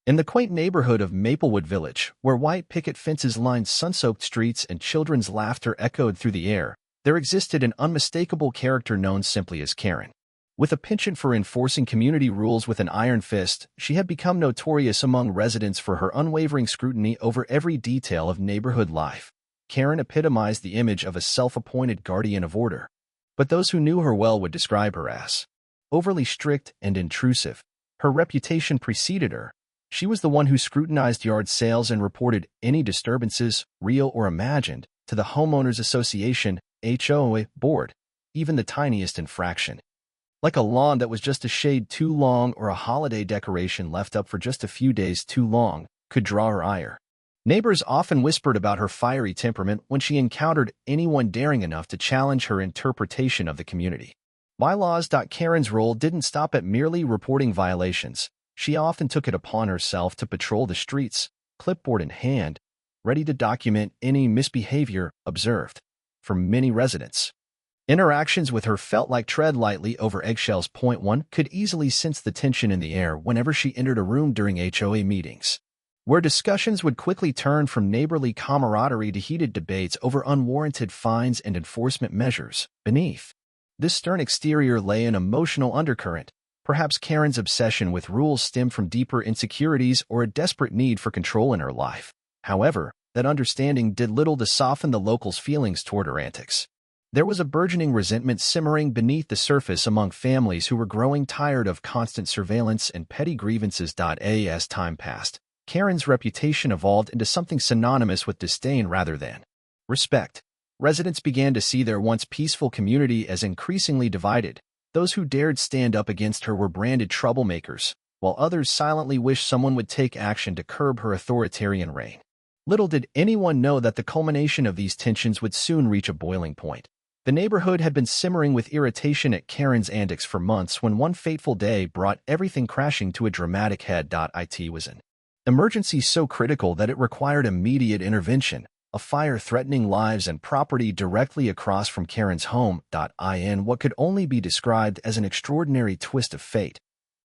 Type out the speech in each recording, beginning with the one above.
In the quaint neighborhood of Maplewood Village, where white picket fences lined sun-soaked streets and children's laughter echoed through the air, there existed an unmistakable character known simply as Karen. With a penchant for enforcing community rules with an iron fist, she had become notorious among residents for her unwavering scrutiny over every detail of neighborhood life. Karen epitomized the image of a self-appointed guardian of order, but those who knew her well would describe her as overly strict and intrusive. Her reputation preceded her. She was the one who scrutinized yard sales and reported any disturbances, real or imagined, to the Homeowners Association (HOA) board, even the tiniest infraction. Like a lawn that was just a shade too long or a holiday decoration left up for just a few days too long could draw her ire. Neighbors often whispered about her fiery temperament when she encountered anyone daring enough to challenge her interpretation of the community. Bylaws. Karen's role didn't stop at merely reporting violations. She often took it upon herself to patrol the streets, clipboard in hand, ready to document any misbehavior observed. For many residents, interactions with her felt like tread lightly over eggshells. One could easily sense the tension in the air whenever she entered a room during HOA meetings, where discussions would quickly turn from neighborly camaraderie to heated debates over unwarranted fines and enforcement measures. Beneath this stern exterior lay an emotional undercurrent. Perhaps Karen's obsession with rules stemmed from deeper insecurities or a desperate need for control in her life. However, that understanding did little to soften the locals' feelings toward her antics. There was a burgeoning resentment simmering beneath the surface among families who were growing tired of constant surveillance and petty grievances. As time passed, Karen's reputation evolved into something synonymous with disdain rather than respect. Residents began to see their once peaceful community as increasingly divided. Those who dared stand up against her were branded troublemakers, while others silently wished someone would take action to curb her authoritarian reign. Little did anyone know that the culmination of these tensions would soon reach a boiling point. The neighborhood had been simmering with irritation at Karen's antics for months when one fateful day brought everything crashing to a dramatic head. It was an emergency so critical that it required immediate intervention. A fire threatening lives and property directly across from Karen's home. In what could only be described as an extraordinary twist of fate,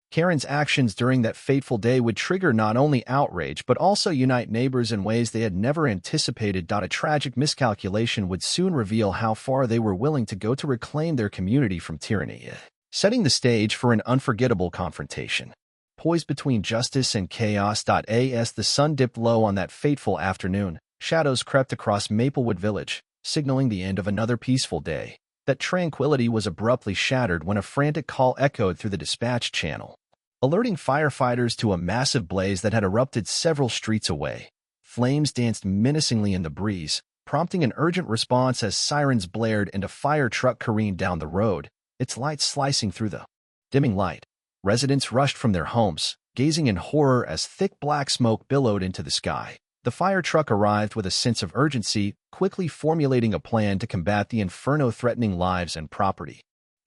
Karen's actions during that fateful day would trigger not only outrage but also unite neighbors in ways they had never anticipated. A tragic miscalculation would soon reveal how far they were willing to go to reclaim their community from tyranny, setting the stage for an unforgettable confrontation. Poised between justice and chaos. As the sun dipped low on that fateful afternoon, shadows crept across Maplewood Village, signaling the end of another peaceful day. That tranquility was abruptly shattered when a frantic call echoed through the dispatch channel, alerting firefighters to a massive blaze that had erupted several streets away. Flames danced menacingly in the breeze, prompting an urgent response as sirens blared and a fire truck careened down the road, its lights slicing through the dimming light. Residents rushed from their homes, gazing in horror as thick black smoke billowed into the sky. The fire truck arrived with a sense of urgency, quickly formulating a plan to combat the inferno threatening lives and property.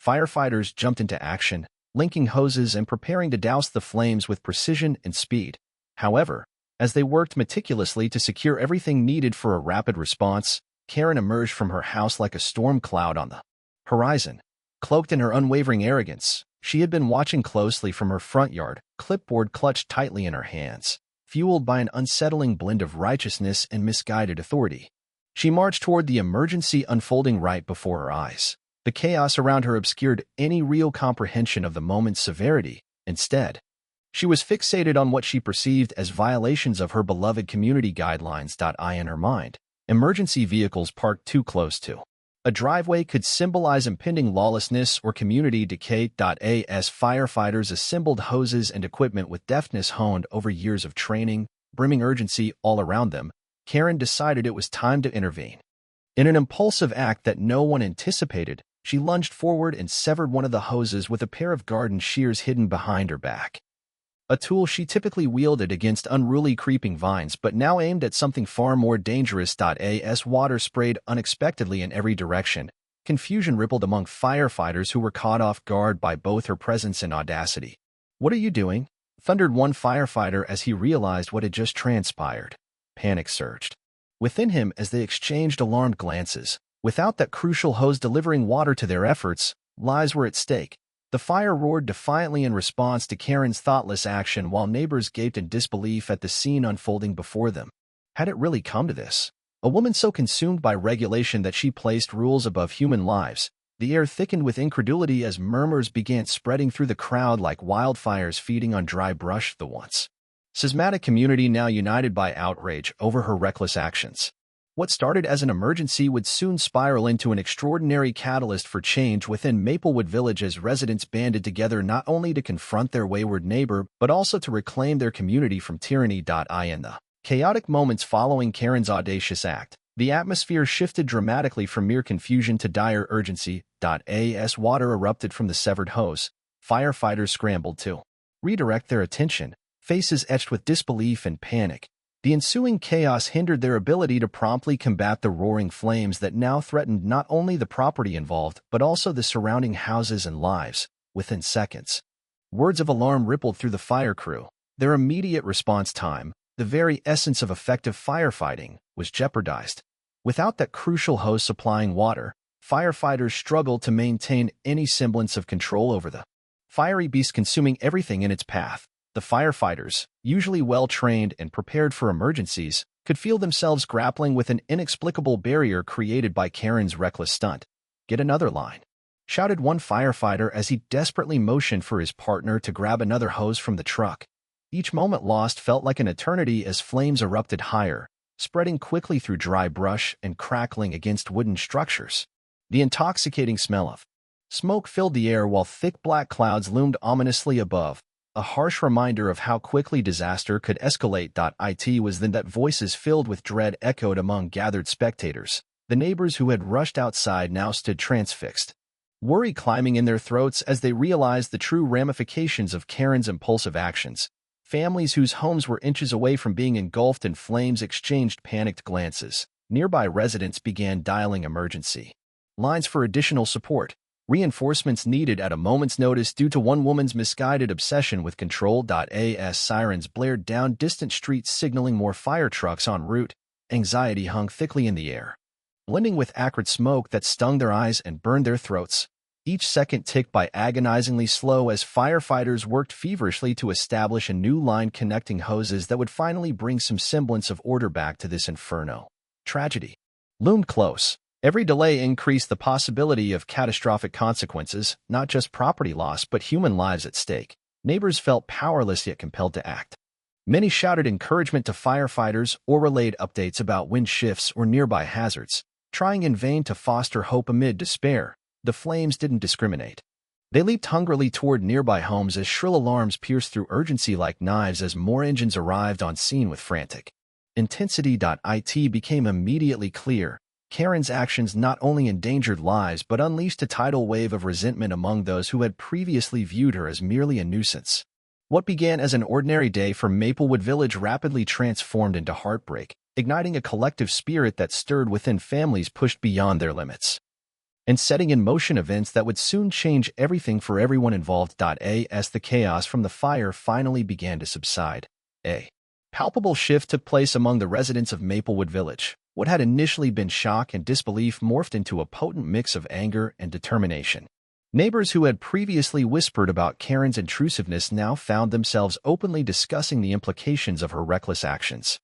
Firefighters jumped into action, linking hoses and preparing to douse the flames with precision and speed. However, as they worked meticulously to secure everything needed for a rapid response, Karen emerged from her house like a storm cloud on the horizon. Cloaked in her unwavering arrogance, she had been watching closely from her front yard, clipboard clutched tightly in her hands. Fueled by an unsettling blend of righteousness and misguided authority, she marched toward the emergency unfolding right before her eyes. The chaos around her obscured any real comprehension of the moment's severity. Instead, she was fixated on what she perceived as violations of her beloved community guidelines. In her mind, emergency vehicles parked too close to a driveway could symbolize impending lawlessness or community decay. As firefighters assembled hoses and equipment with deftness honed over years of training, brimming urgency all around them, Karen decided it was time to intervene. In an impulsive act that no one anticipated, she lunged forward and severed one of the hoses with a pair of garden shears hidden behind her back. A tool she typically wielded against unruly creeping vines but now aimed at something far more dangerous. As water sprayed unexpectedly in every direction, confusion rippled among firefighters who were caught off guard by both her presence and audacity. "What are you doing?" thundered one firefighter as he realized what had just transpired. Panic surged within him as they exchanged alarmed glances. Without that crucial hose delivering water to their efforts, lives were at stake. The fire roared defiantly in response to Karen's thoughtless action while neighbors gaped in disbelief at the scene unfolding before them. Had it really come to this? A woman so consumed by regulation that she placed rules above human lives. The air thickened with incredulity as murmurs began spreading through the crowd like wildfires feeding on dry brush. The once schismatic community now united by outrage over her reckless actions. What started as an emergency would soon spiral into an extraordinary catalyst for change within Maplewood Village as residents banded together not only to confront their wayward neighbor, but also to reclaim their community from tyranny. In the chaotic moments following Karen's audacious act, the atmosphere shifted dramatically from mere confusion to dire urgency. As water erupted from the severed hose, firefighters scrambled to redirect their attention, faces etched with disbelief and panic. The ensuing chaos hindered their ability to promptly combat the roaring flames that now threatened not only the property involved but also the surrounding houses and lives. Within seconds, words of alarm rippled through the fire crew. Their immediate response time, the very essence of effective firefighting, was jeopardized. Without that crucial hose supplying water, firefighters struggled to maintain any semblance of control over the fiery beast consuming everything in its path. The firefighters, usually well-trained and prepared for emergencies, could feel themselves grappling with an inexplicable barrier created by Karen's reckless stunt. "Get another line," shouted one firefighter as he desperately motioned for his partner to grab another hose from the truck. Each moment lost felt like an eternity as flames erupted higher, spreading quickly through dry brush and crackling against wooden structures. The intoxicating smell of smoke filled the air while thick black clouds loomed ominously above, a harsh reminder of how quickly disaster could escalate. It was then that voices filled with dread echoed among gathered spectators. The neighbors who had rushed outside now stood transfixed, worry climbing in their throats as they realized the true ramifications of Karen's impulsive actions. Families whose homes were inches away from being engulfed in flames exchanged panicked glances. Nearby residents began dialing emergency lines for additional support. Reinforcements needed at a moment's notice due to one woman's misguided obsession with control. As sirens blared down distant streets signaling more fire trucks en route, anxiety hung thickly in the air, blending with acrid smoke that stung their eyes and burned their throats. Each second ticked by agonizingly slow as firefighters worked feverishly to establish a new line connecting hoses that would finally bring some semblance of order back to this inferno. Tragedy loomed close. Every delay increased the possibility of catastrophic consequences, not just property loss but human lives at stake. Neighbors felt powerless yet compelled to act. Many shouted encouragement to firefighters or relayed updates about wind shifts or nearby hazards, trying in vain to foster hope amid despair. The flames didn't discriminate. They leaped hungrily toward nearby homes as shrill alarms pierced through urgency like knives as more engines arrived on scene with frantic intensity. It became immediately clear. Karen's actions not only endangered lives but unleashed a tidal wave of resentment among those who had previously viewed her as merely a nuisance. What began as an ordinary day for Maplewood Village rapidly transformed into heartbreak, igniting a collective spirit that stirred within families pushed beyond their limits, and setting in motion events that would soon change everything for everyone involved. As the chaos from the fire finally began to subside, a palpable shift took place among the residents of Maplewood Village. What had initially been shock and disbelief morphed into a potent mix of anger and determination. Neighbors who had previously whispered about Karen's intrusiveness now found themselves openly discussing the implications of her reckless actions.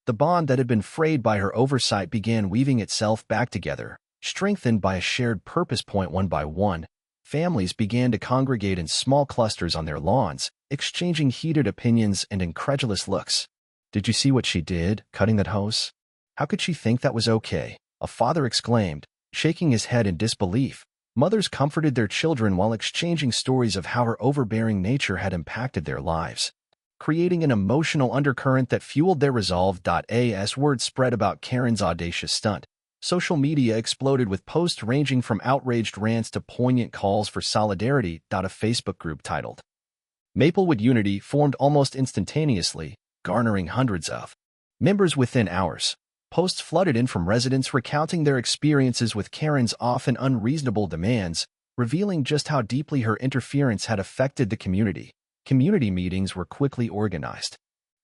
The bond that had been frayed by her oversight began weaving itself back together, strengthened by a shared purpose. One by one, families began to congregate in small clusters on their lawns, exchanging heated opinions and incredulous looks. "Did you see what she did, cutting that hose? How could she think that was okay?" a father exclaimed, shaking his head in disbelief. Mothers comforted their children while exchanging stories of how her overbearing nature had impacted their lives, creating an emotional undercurrent that fueled their resolve. As word spread about Karen's audacious stunt, social media exploded with posts ranging from outraged rants to poignant calls for solidarity. A Facebook group titled Maplewood Unity formed almost instantaneously, garnering hundreds of members within hours. Posts flooded in from residents recounting their experiences with Karen's often unreasonable demands, revealing just how deeply her interference had affected the community. Community meetings were quickly organized,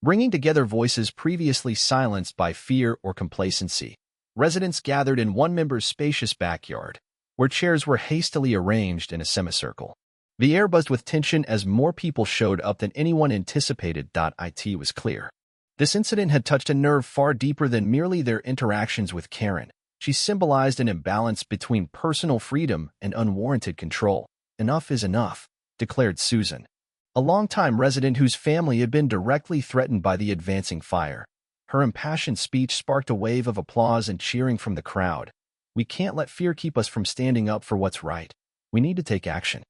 bringing together voices previously silenced by fear or complacency. Residents gathered in one member's spacious backyard, where chairs were hastily arranged in a semicircle. The air buzzed with tension as more people showed up than anyone anticipated. It was clear. This incident had touched a nerve far deeper than merely their interactions with Karen. She symbolized an imbalance between personal freedom and unwarranted control. "Enough is enough," declared Susan, a longtime resident whose family had been directly threatened by the advancing fire. Her impassioned speech sparked a wave of applause and cheering from the crowd. "We can't let fear keep us from standing up for what's right. We need to take action.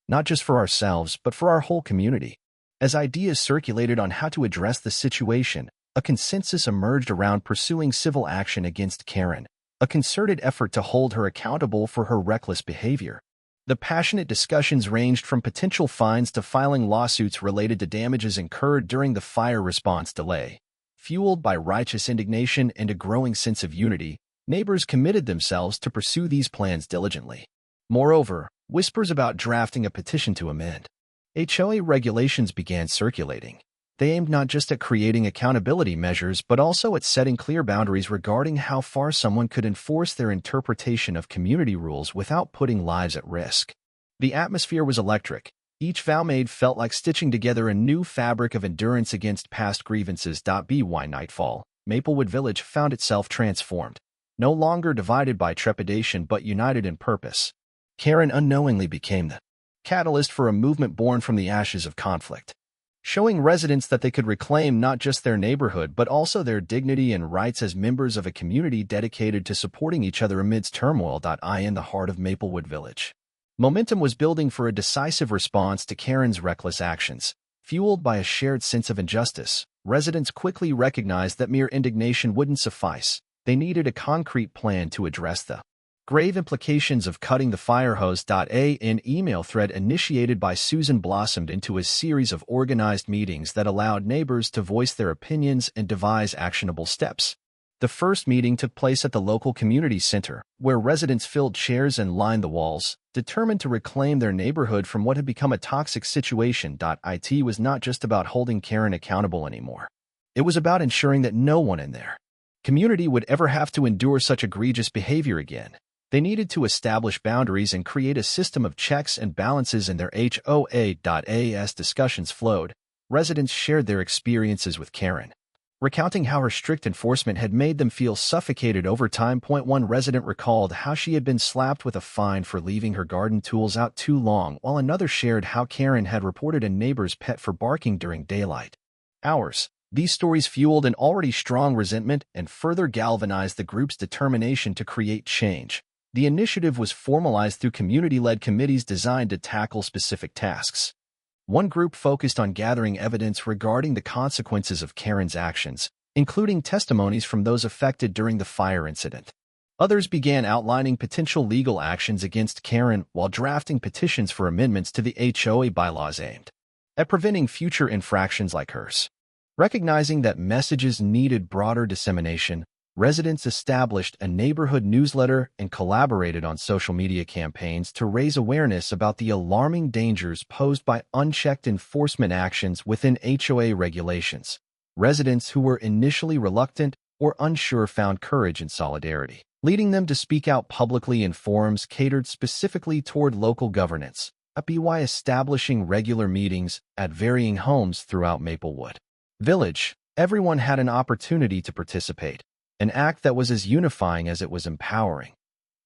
Not just for ourselves, but for our whole community." As ideas circulated on how to address the situation, a consensus emerged around pursuing civil action against Karen, a concerted effort to hold her accountable for her reckless behavior. The passionate discussions ranged from potential fines to filing lawsuits related to damages incurred during the fire response delay. Fueled by righteous indignation and a growing sense of unity, neighbors committed themselves to pursue these plans diligently. Moreover, whispers about drafting a petition to amend HOA regulations began circulating. They aimed not just at creating accountability measures but also at setting clear boundaries regarding how far someone could enforce their interpretation of community rules without putting lives at risk. The atmosphere was electric. Each vow made felt like stitching together a new fabric of endurance against past grievances. By nightfall, Maplewood Village found itself transformed. No longer divided by trepidation but united in purpose, Karen unknowingly became the catalyst for a movement born from the ashes of conflict, showing residents that they could reclaim not just their neighborhood but also their dignity and rights as members of a community dedicated to supporting each other amidst turmoil. In the heart of Maplewood Village, momentum was building for a decisive response to Karen's reckless actions. Fueled by a shared sense of injustice, residents quickly recognized that mere indignation wouldn't suffice. They needed a concrete plan to address the grave implications of cutting the fire hose. An email thread initiated by Susan blossomed into a series of organized meetings that allowed neighbors to voice their opinions and devise actionable steps. The first meeting took place at the local community center, where residents filled chairs and lined the walls, determined to reclaim their neighborhood from what had become a toxic situation. It was not just about holding Karen accountable anymore. It was about ensuring that no one in their community would ever have to endure such egregious behavior again. They needed to establish boundaries and create a system of checks and balances in their HOA. As discussions flowed, residents shared their experiences with Karen, recounting how her strict enforcement had made them feel suffocated over time. One resident recalled how she had been slapped with a fine for leaving her garden tools out too long, while another shared how Karen had reported a neighbor's pet for barking during daylight hours. These stories fueled an already strong resentment and further galvanized the group's determination to create change. The initiative was formalized through community-led committees designed to tackle specific tasks. One group focused on gathering evidence regarding the consequences of Karen's actions, including testimonies from those affected during the fire incident. Others began outlining potential legal actions against Karen while drafting petitions for amendments to the HOA bylaws aimed at preventing future infractions like hers. Recognizing that messages needed broader dissemination, residents established a neighborhood newsletter and collaborated on social media campaigns to raise awareness about the alarming dangers posed by unchecked enforcement actions within HOA regulations. Residents who were initially reluctant or unsure found courage and solidarity, leading them to speak out publicly in forums catered specifically toward local governance, by establishing regular meetings at varying homes throughout Maplewood Village. Everyone had an opportunity to participate, an act that was as unifying as it was empowering.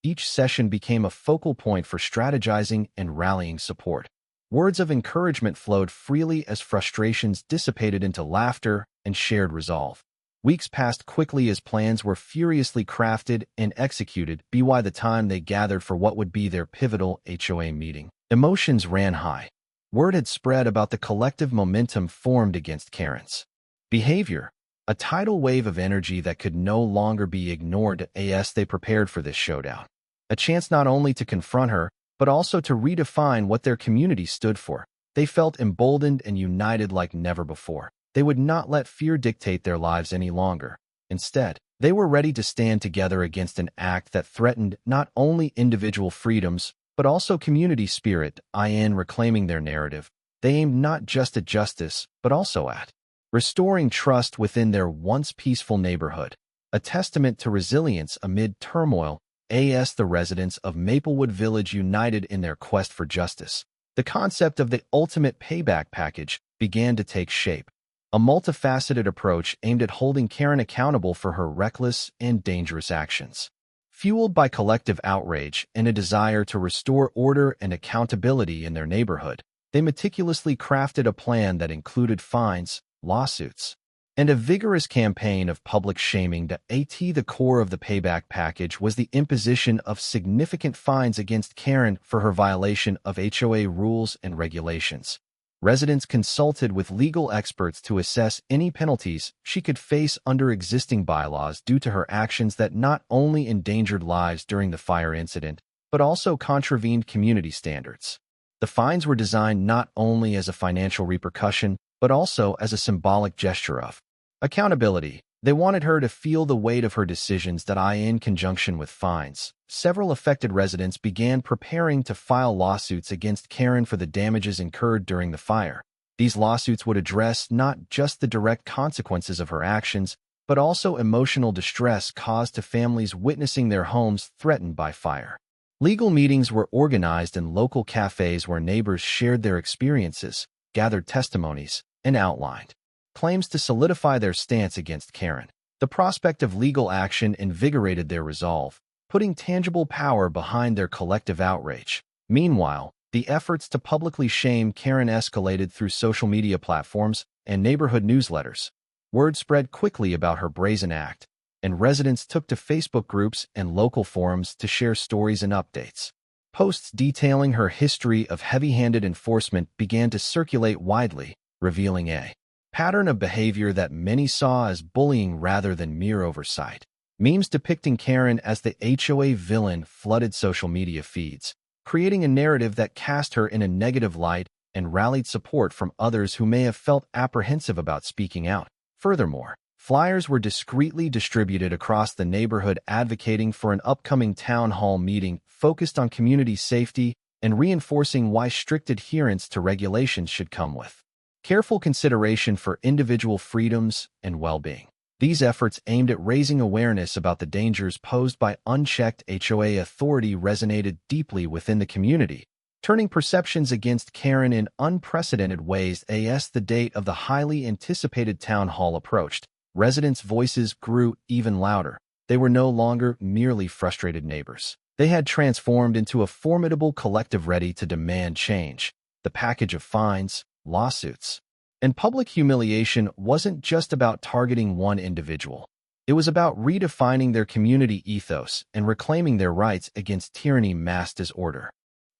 Each session became a focal point for strategizing and rallying support. Words of encouragement flowed freely as frustrations dissipated into laughter and shared resolve. Weeks passed quickly as plans were furiously crafted and executed. By the time they gathered for what would be their pivotal HOA meeting, emotions ran high. Word had spread about the collective momentum formed against Karen's behavior, a tidal wave of energy that could no longer be ignored. As they prepared for this showdown, a chance not only to confront her, but also to redefine what their community stood for. They felt emboldened and united like never before. They would not let fear dictate their lives any longer. Instead, they were ready to stand together against an act that threatened not only individual freedoms, but also community spirit. In reclaiming their narrative, they aimed not just at justice, but also at restoring trust within their once peaceful neighborhood, a testament to resilience amid turmoil. The residents of Maplewood Village united in their quest for justice. The concept of the ultimate payback package began to take shape, a multifaceted approach aimed at holding Karen accountable for her reckless and dangerous actions. Fueled by collective outrage and a desire to restore order and accountability in their neighborhood, they meticulously crafted a plan that included fines, lawsuits, and a vigorous campaign of public shaming. The core of the payback package was the imposition of significant fines against Karen for her violation of HOA rules and regulations. Residents consulted with legal experts to assess any penalties she could face under existing bylaws due to her actions that not only endangered lives during the fire incident, but also contravened community standards. The fines were designed not only as a financial repercussion, but also as a symbolic gesture of accountability. They wanted her to feel the weight of her decisions. In conjunction with fines, several affected residents began preparing to file lawsuits against Karen for the damages incurred during the fire. These lawsuits would address not just the direct consequences of her actions, but also emotional distress caused to families witnessing their homes threatened by fire. Legal meetings were organized in local cafes where neighbors shared their experiences, gathered testimonies, and outlined claims to solidify their stance against Karen. The prospect of legal action invigorated their resolve, putting tangible power behind their collective outrage. Meanwhile, the efforts to publicly shame Karen escalated through social media platforms and neighborhood newsletters. Word spread quickly about her brazen act, and residents took to Facebook groups and local forums to share stories and updates. Posts detailing her history of heavy-handed enforcement began to circulate widely, revealing a pattern of behavior that many saw as bullying rather than mere oversight. Memes depicting Karen as the HOA villain flooded social media feeds, creating a narrative that cast her in a negative light and rallied support from others who may have felt apprehensive about speaking out. Furthermore, flyers were discreetly distributed across the neighborhood advocating for an upcoming town hall meeting focused on community safety and reinforcing why strict adherence to regulations should come with careful consideration for individual freedoms and well-being. These efforts aimed at raising awareness about the dangers posed by unchecked HOA authority resonated deeply within the community, turning perceptions against Karen in unprecedented ways. As the date of the highly anticipated town hall approached, residents' voices grew even louder. They were no longer merely frustrated neighbors. They had transformed into a formidable collective ready to demand change. The package of fines, lawsuits, and public humiliation wasn't just about targeting one individual. It was about redefining their community ethos and reclaiming their rights against tyranny masked as order.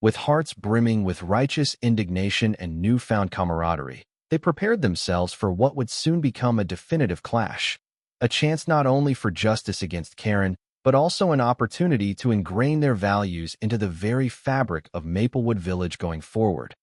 With hearts brimming with righteous indignation and newfound camaraderie, they prepared themselves for what would soon become a definitive clash, a chance not only for justice against Karen, but also an opportunity to ingrain their values into the very fabric of Maplewood Village going forward.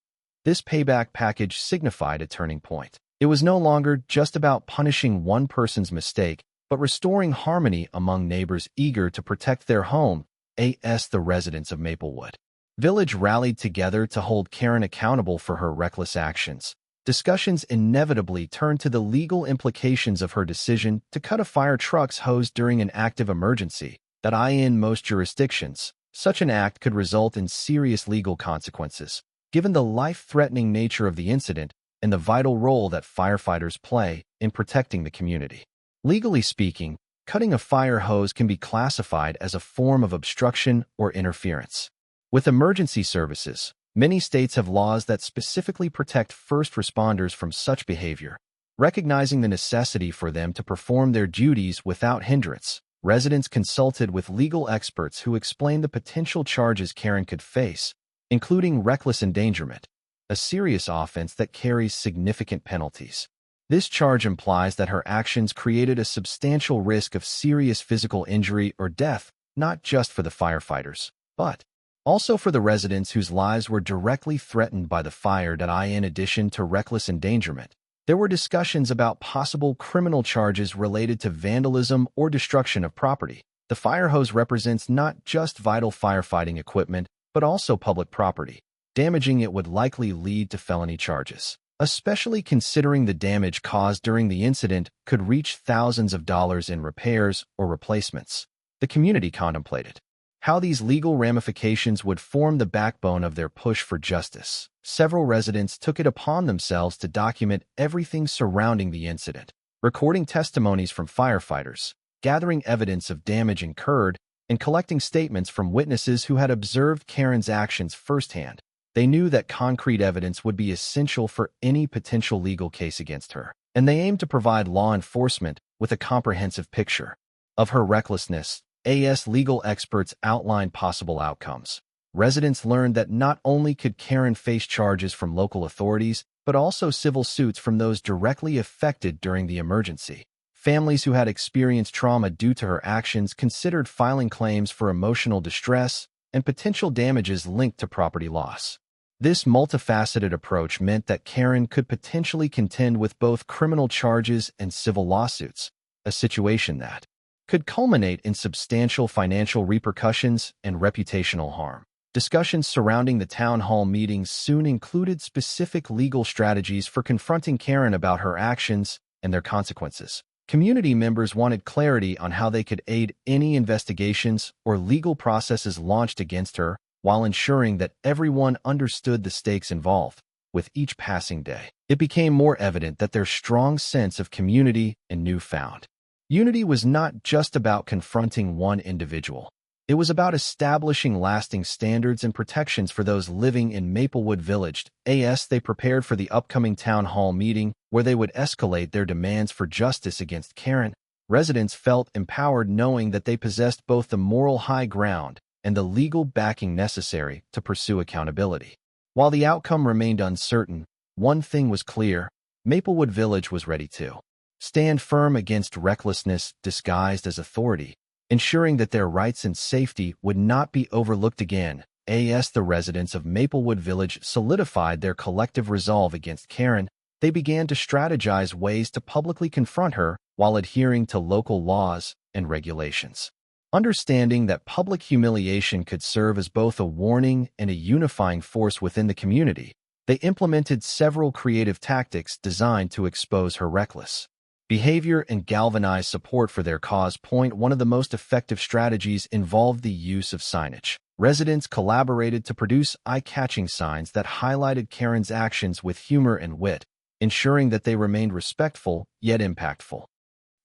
This payback package signified a turning point. It was no longer just about punishing one person's mistake, but restoring harmony among neighbors eager to protect their home. The residents of Maplewood Village rallied together to hold Karen accountable for her reckless actions. Discussions inevitably turned to the legal implications of her decision to cut a fire truck's hose during an active emergency. In most jurisdictions, such an act could result in serious legal consequences, given the life-threatening nature of the incident and the vital role that firefighters play in protecting the community. Legally speaking, cutting a fire hose can be classified as a form of obstruction or interference. With emergency services, many states have laws that specifically protect first responders from such behavior, recognizing the necessity for them to perform their duties without hindrance. Residents consulted with legal experts who explained the potential charges Karen could face, including reckless endangerment, a serious offense that carries significant penalties. This charge implies that her actions created a substantial risk of serious physical injury or death, not just for the firefighters, but also for the residents whose lives were directly threatened by the fire. In addition to reckless endangerment, there were discussions about possible criminal charges related to vandalism or destruction of property. The fire hose represents not just vital firefighting equipment, but also public property. Damaging it would likely lead to felony charges, especially considering the damage caused during the incident could reach thousands of dollars in repairs or replacements. The community contemplated how these legal ramifications would form the backbone of their push for justice. Several residents took it upon themselves to document everything surrounding the incident, recording testimonies from firefighters, gathering evidence of damage incurred, and collecting statements from witnesses who had observed Karen's actions firsthand. They knew that concrete evidence would be essential for any potential legal case against her, and they aimed to provide law enforcement with a comprehensive picture of her recklessness. AS legal experts outlined possible outcomes. Residents learned that not only could Karen face charges from local authorities, but also civil suits from those directly affected during the emergency. Families who had experienced trauma due to her actions considered filing claims for emotional distress and potential damages linked to property loss. This multifaceted approach meant that Karen could potentially contend with both criminal charges and civil lawsuits, a situation that could culminate in substantial financial repercussions and reputational harm. Discussions surrounding the town hall meetings soon included specific legal strategies for confronting Karen about her actions and their consequences. Community members wanted clarity on how they could aid any investigations or legal processes launched against her, while ensuring that everyone understood the stakes involved. With each passing day, it became more evident that their strong sense of community and newfound unity was not just about confronting one individual. It was about establishing lasting standards and protections for those living in Maplewood Village. As they prepared for the upcoming town hall meeting, where they would escalate their demands for justice against Karen, residents felt empowered knowing that they possessed both the moral high ground and the legal backing necessary to pursue accountability. While the outcome remained uncertain, one thing was clear: Maplewood Village was ready to stand firm against recklessness disguised as authority, ensuring that their rights and safety would not be overlooked again. As the residents of Maplewood Village solidified their collective resolve against Karen, they began to strategize ways to publicly confront her while adhering to local laws and regulations. Understanding that public humiliation could serve as both a warning and a unifying force within the community, they implemented several creative tactics designed to expose her reckless behavior and galvanize support for their cause. One of the most effective strategies involved the use of signage. Residents collaborated to produce eye-catching signs that highlighted Karen's actions with humor and wit, ensuring that they remained respectful yet impactful.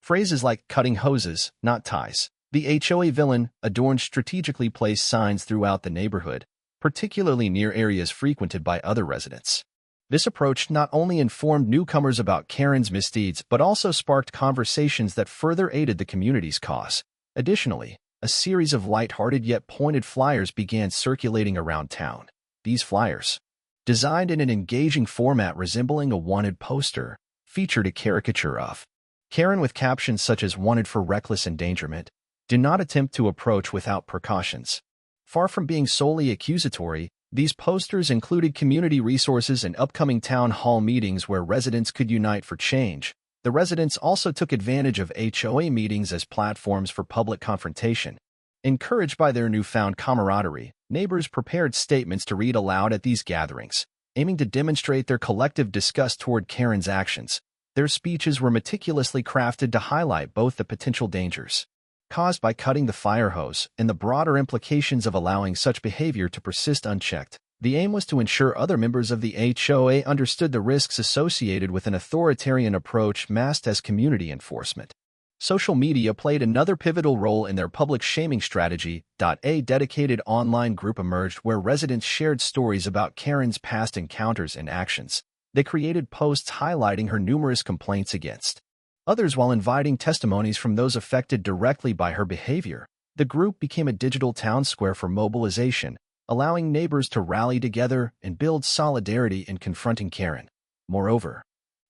Phrases like "cutting hoses, not ties." The HOA villain adorned strategically placed signs throughout the neighborhood, particularly near areas frequented by other residents. This approach not only informed newcomers about Karen's misdeeds, but also sparked conversations that further aided the community's cause. Additionally, a series of light-hearted yet pointed flyers began circulating around town. These flyers, designed in an engaging format resembling a wanted poster, featured a caricature of Karen with captions such as "wanted for reckless endangerment. Do not attempt to approach without precautions." Far from being solely accusatory, these posters included community resources and upcoming town hall meetings where residents could unite for change. The residents also took advantage of HOA meetings as platforms for public confrontation. Encouraged by their newfound camaraderie, neighbors prepared statements to read aloud at these gatherings, aiming to demonstrate their collective disgust toward Karen's actions. Their speeches were meticulously crafted to highlight both the potential dangers caused by cutting the fire hose and the broader implications of allowing such behavior to persist unchecked. The aim was to ensure other members of the HOA understood the risks associated with an authoritarian approach masked as community enforcement. Social media played another pivotal role in their public shaming strategy. A dedicated online group emerged where residents shared stories about Karen's past encounters and actions. They created posts highlighting her numerous complaints against others while inviting testimonies from those affected directly by her behavior. The group became a digital town square for mobilization, allowing neighbors to rally together and build solidarity in confronting Karen. Moreover,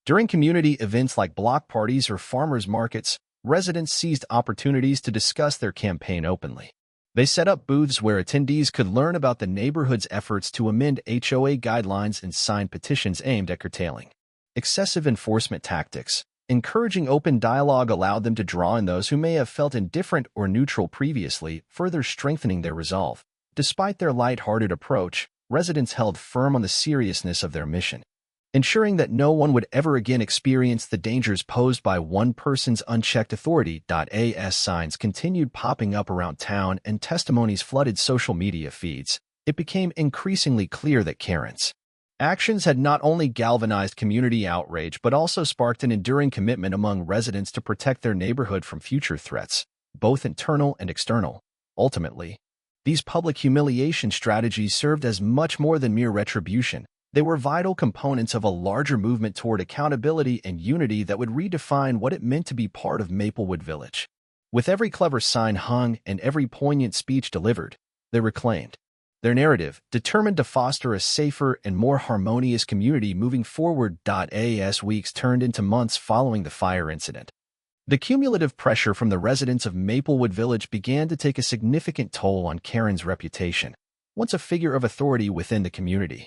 during community events like block parties or farmers markets, residents seized opportunities to discuss their campaign openly. They set up booths where attendees could learn about the neighborhood's efforts to amend HOA guidelines and sign petitions aimed at curtailing excessive enforcement tactics. Encouraging open dialogue allowed them to draw in those who may have felt indifferent or neutral previously, further strengthening their resolve. Despite their light-hearted approach, residents held firm on the seriousness of their mission. ensuring that no one would ever again experience the dangers posed by one person's unchecked authority. As signs continued popping up around town and testimonies flooded social media feeds, it became increasingly clear that Karen's actions had not only galvanized community outrage but also sparked an enduring commitment among residents to protect their neighborhood from future threats, both internal and external. Ultimately, these public humiliation strategies served as much more than mere retribution. They were vital components of a larger movement toward accountability and unity that would redefine what it meant to be part of Maplewood Village. With every clever sign hung and every poignant speech delivered, they reclaimed their narrative, determined to foster a safer and more harmonious community moving forward. As weeks turned into months following the fire incident, the cumulative pressure from the residents of Maplewood Village began to take a significant toll on Karen's reputation. Once a figure of authority within the community,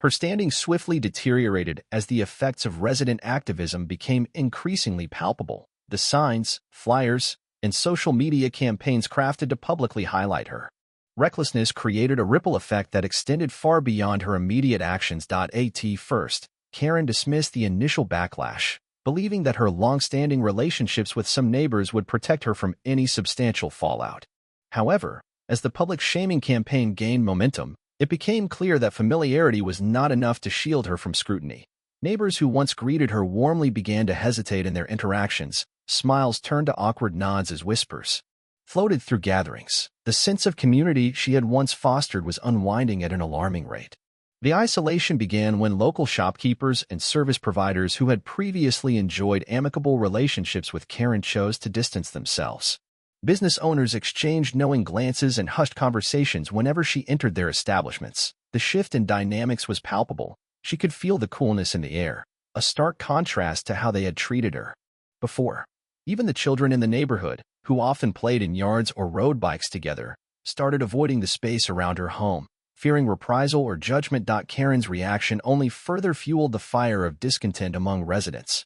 her standing swiftly deteriorated as the effects of resident activism became increasingly palpable. The signs, flyers, and social media campaigns crafted to publicly highlight her recklessness created a ripple effect that extended far beyond her immediate actions. At first, Karen dismissed the initial backlash, believing that her long-standing relationships with some neighbors would protect her from any substantial fallout. However, as the public shaming campaign gained momentum, it became clear that familiarity was not enough to shield her from scrutiny. Neighbors who once greeted her warmly began to hesitate in their interactions. Smiles turned to awkward nods as whispers floated through gatherings. The sense of community she had once fostered was unwinding at an alarming rate. The isolation began when local shopkeepers and service providers who had previously enjoyed amicable relationships with Karen chose to distance themselves. Business owners exchanged knowing glances and hushed conversations whenever she entered their establishments. The shift in dynamics was palpable. She could feel the coolness in the air, a stark contrast to how they had treated her before. Even the children in the neighborhood, who often played in yards or rode bikes together, started avoiding the space around her home, fearing reprisal or judgment. Karen's reaction only further fueled the fire of discontent among residents.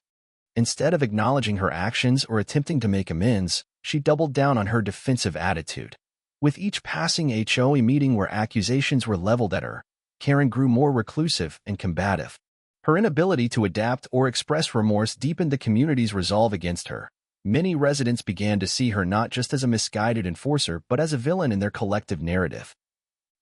Instead of acknowledging her actions or attempting to make amends, she doubled down on her defensive attitude. With each passing HOA meeting where accusations were leveled at her, Karen grew more reclusive and combative. Her inability to adapt or express remorse deepened the community's resolve against her. Many residents began to see her not just as a misguided enforcer but as a villain in their collective narrative.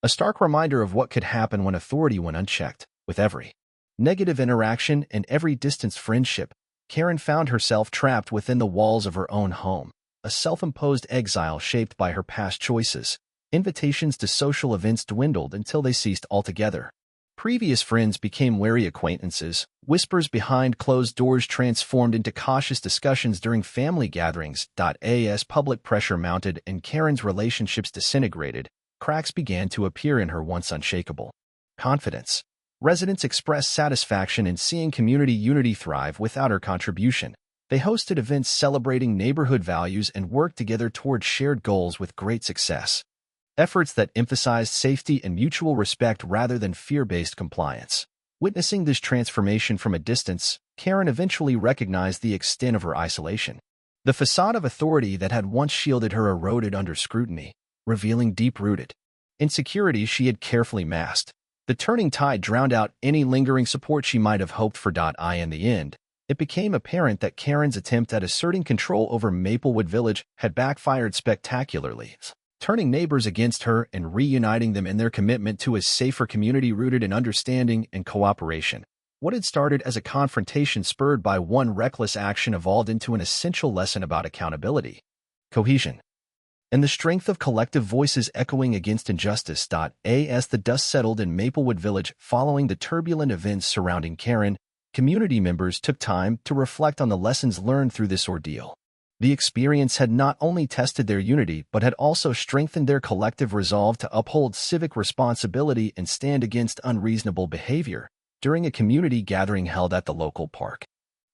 A stark reminder of what could happen when authority went unchecked. With every negative interaction and every distanced friendship, Karen found herself trapped within the walls of her own home, a self-imposed exile shaped by her past choices. Invitations to social events dwindled until they ceased altogether. Previous friends became wary acquaintances. Whispers behind closed doors transformed into cautious discussions during family gatherings. As public pressure mounted and Karen's relationships disintegrated, cracks began to appear in her once unshakable confidence. Residents expressed satisfaction in seeing community unity thrive without her contribution. They hosted events celebrating neighborhood values and worked together toward shared goals with great success. Efforts that emphasized safety and mutual respect rather than fear-based compliance. Witnessing this transformation from a distance, Karen eventually recognized the extent of her isolation. The facade of authority that had once shielded her eroded under scrutiny, revealing deep-rooted insecurities she had carefully masked. The turning tide drowned out any lingering support she might have hoped for. In the end, it became apparent that Karen's attempt at asserting control over Maplewood Village had backfired spectacularly, turning neighbors against her and reuniting them in their commitment to a safer community rooted in understanding and cooperation. What had started as a confrontation spurred by one reckless action evolved into an essential lesson about accountability, cohesion, and the strength of collective voices echoing against injustice. As the dust settled in Maplewood Village following the turbulent events surrounding Karen, community members took time to reflect on the lessons learned through this ordeal. The experience had not only tested their unity but had also strengthened their collective resolve to uphold civic responsibility and stand against unreasonable behavior. During a community gathering held at the local park,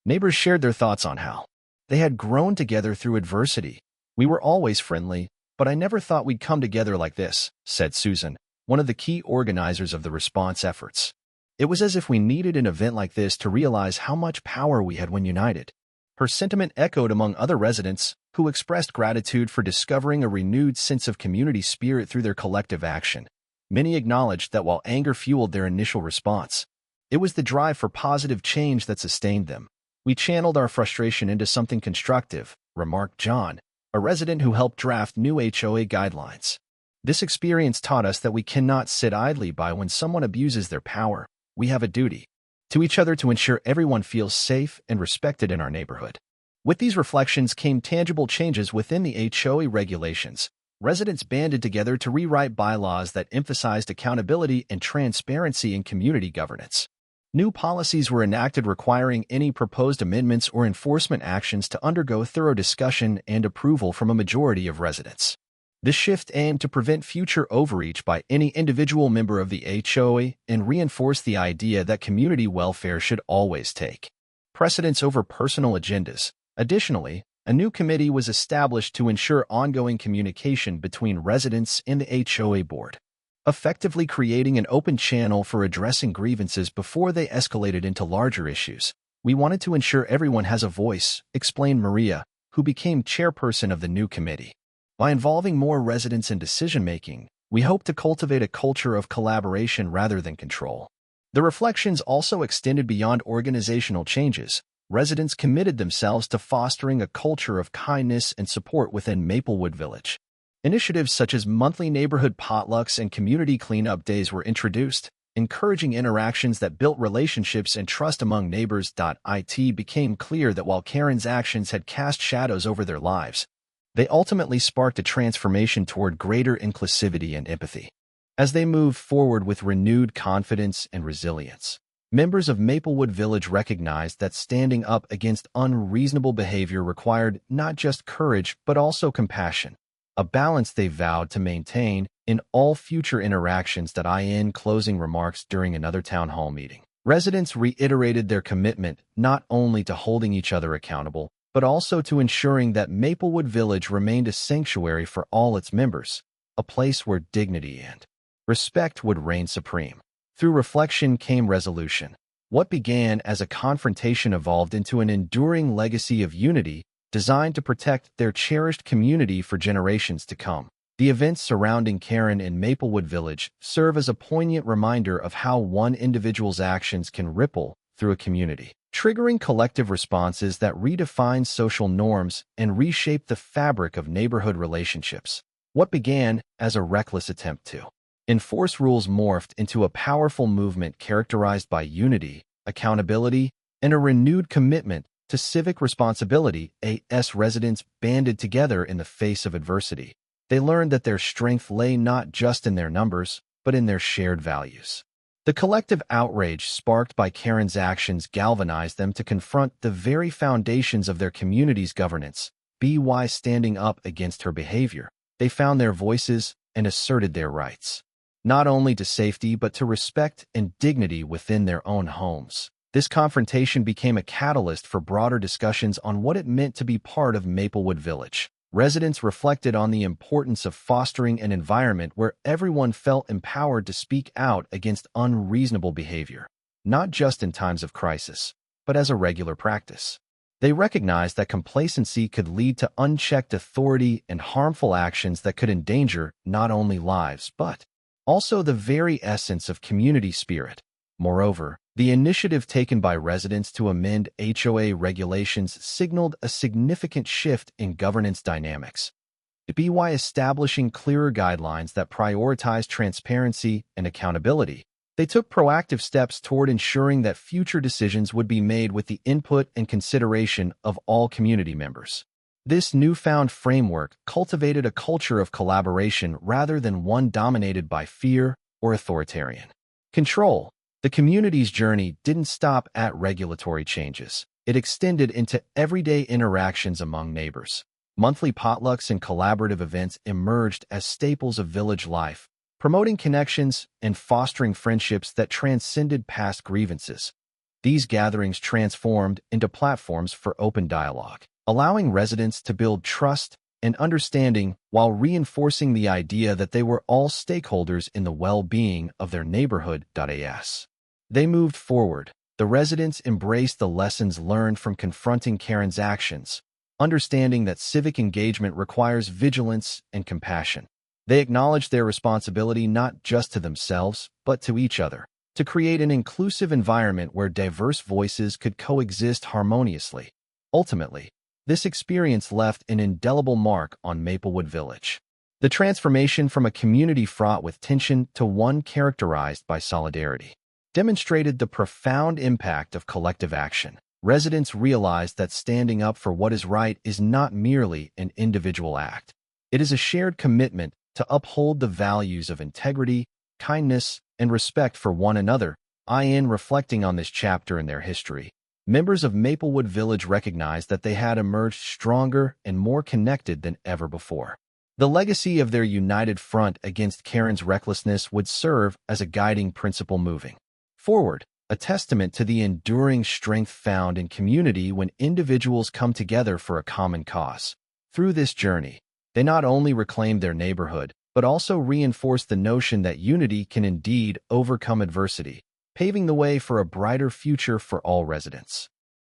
neighbors shared their thoughts on how they had grown together through adversity. "We were always friendly, but I never thought we'd come together like this," said Susan, one of the key organizers of the response efforts. "It was as if we needed an event like this to realize how much power we had when united." Her sentiment echoed among other residents, who expressed gratitude for discovering a renewed sense of community spirit through their collective action. Many acknowledged that while anger fueled their initial response, It was the drive for positive change that sustained them. "We channeled our frustration into something constructive," remarked John, a resident who helped draft new HOA guidelines. "This experience taught us that we cannot sit idly by when someone abuses their power. We have a duty to each other to ensure everyone feels safe and respected in our neighborhood." With these reflections came tangible changes within the HOA regulations. Residents banded together to rewrite bylaws that emphasized accountability and transparency in community governance. New policies were enacted requiring any proposed amendments or enforcement actions to undergo thorough discussion and approval from a majority of residents. This shift aimed to prevent future overreach by any individual member of the HOA and reinforce the idea that community welfare should always take precedence over personal agendas. Additionally, a new committee was established to ensure ongoing communication between residents and the HOA board, effectively creating an open channel for addressing grievances before they escalated into larger issues. "We wanted to ensure everyone has a voice," explained Maria, who became chairperson of the new committee. "By involving more residents in decision-making, we hope to cultivate a culture of collaboration rather than control." The reflections also extended beyond organizational changes. Residents committed themselves to fostering a culture of kindness and support within Maplewood Village. Initiatives such as monthly neighborhood potlucks and community cleanup days were introduced, encouraging interactions that built relationships and trust among neighbors. It became clear that while Karen's actions had cast shadows over their lives, they ultimately sparked a transformation toward greater inclusivity and empathy. As they moved forward with renewed confidence and resilience, members of Maplewood Village recognized that standing up against unreasonable behavior required not just courage but also compassion, a balance they vowed to maintain in all future interactions. In closing remarks during another town hall meeting, residents reiterated their commitment not only to holding each other accountable, but also to ensuring that Maplewood Village remained a sanctuary for all its members, a place where dignity and respect would reign supreme. Through reflection came resolution. What began as a confrontation evolved into an enduring legacy of unity designed to protect their cherished community for generations to come. The events surrounding Karen in Maplewood Village serve as a poignant reminder of how one individual's actions can ripple through a community, triggering collective responses that redefine social norms and reshape the fabric of neighborhood relationships. What began as a reckless attempt to enforce rules morphed into a powerful movement characterized by unity, accountability, and a renewed commitment to civic responsibility. As residents banded together in the face of adversity, they learned that their strength lay not just in their numbers, but in their shared values. The collective outrage sparked by Karen's actions galvanized them to confront the very foundations of their community's governance. By standing up against her behavior, they found their voices and asserted their rights, not only to safety but to respect and dignity within their own homes. This confrontation became a catalyst for broader discussions on what it meant to be part of Maplewood Village. Residents reflected on the importance of fostering an environment where everyone felt empowered to speak out against unreasonable behavior, not just in times of crisis, but as a regular practice. They recognized that complacency could lead to unchecked authority and harmful actions that could endanger not only lives but also the very essence of community spirit. Moreover, the initiative taken by residents to amend HOA regulations signaled a significant shift in governance dynamics, by establishing clearer guidelines that prioritize transparency and accountability. They took proactive steps toward ensuring that future decisions would be made with the input and consideration of all community members. This newfound framework cultivated a culture of collaboration rather than one dominated by fear or authoritarian control. The community's journey didn't stop at regulatory changes. It extended into everyday interactions among neighbors. Monthly potlucks and collaborative events emerged as staples of village life, promoting connections and fostering friendships that transcended past grievances. These gatherings transformed into platforms for open dialogue, allowing residents to build trust and understanding while reinforcing the idea that they were all stakeholders in the well-being of their neighborhood. As they moved forward, the residents embraced the lessons learned from confronting Karen's actions, understanding that civic engagement requires vigilance and compassion. They acknowledged their responsibility not just to themselves, but to each other, to create an inclusive environment where diverse voices could coexist harmoniously. Ultimately, this experience left an indelible mark on Maplewood Village. The transformation from a community fraught with tension to one characterized by solidarity demonstrated the profound impact of collective action. Residents realized that standing up for what is right is not merely an individual act. It is a shared commitment to uphold the values of integrity, kindness, and respect for one another. In reflecting on this chapter in their history, members of Maplewood Village recognized that they had emerged stronger and more connected than ever before. The legacy of their united front against Karen's recklessness would serve as a guiding principle moving forward, a testament to the enduring strength found in community when individuals come together for a common cause. Through this journey, they not only reclaimed their neighborhood, but also reinforced the notion that unity can indeed overcome adversity, paving the way for a brighter future for all residents.